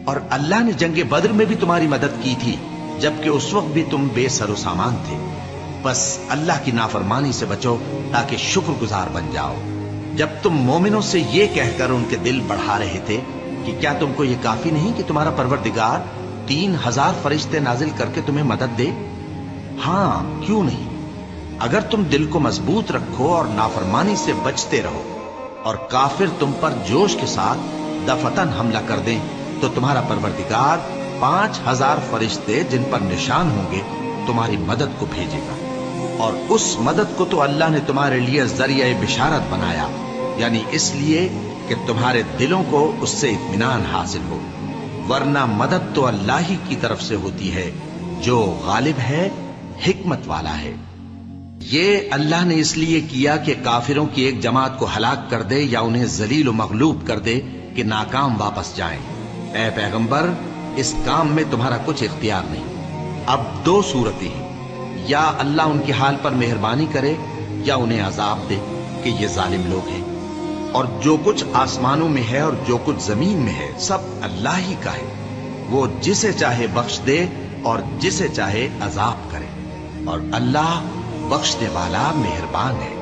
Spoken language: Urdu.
اور اللہ نے جنگ بدر میں بھی تمہاری مدد کی تھی جبکہ اس وقت بھی تم بے سر و سامان تھے. بس اللہ کی نافرمانی سے بچو تاکہ شکر گزار بن جاؤ. جب تم مومنوں سے یہ کہہ کر ان کے دل بڑھا رہے تھے کہ کیا تم کو یہ کافی نہیں کہ تمہارا پروردگار 3000 فرشتے نازل کر کے تمہیں مدد دے؟ ہاں کیوں نہیں. اگر تم دل کو مضبوط رکھو اور نافرمانی سے بچتے رہو اور کافر تم پر جوش کے ساتھ دفتن حملہ کر دیں تو تمہارا پروردگار 5000 فرشتے جن پر نشان ہوں گے تمہاری مدد کو بھیجے گا. اور اس مدد کو تو اللہ نے تمہارے لیے ذریعہ بشارت بنایا، یعنی اس لیے کہ تمہارے دلوں کو اس سے اطمینان حاصل ہو، ورنہ مدد تو اللہ ہی کی طرف سے ہوتی ہے جو غالب ہے، حکمت والا ہے. یہ اللہ نے اس لیے کیا کہ کافروں کی ایک جماعت کو ہلاک کر دے یا انہیں ذلیل و مغلوب کر دے کہ ناکام واپس جائیں. اے پیغمبر، اس کام میں تمہارا کچھ اختیار نہیں. اب 2 صورتیں ہیں، یا اللہ ان کے حال پر مہربانی کرے یا انہیں عذاب دے کہ یہ ظالم لوگ ہیں. اور جو کچھ آسمانوں میں ہے اور جو کچھ زمین میں ہے سب اللہ ہی کا ہے. وہ جسے چاہے بخش دے اور جسے چاہے عذاب کرے، اور اللہ بخشنے والا مہربان ہے.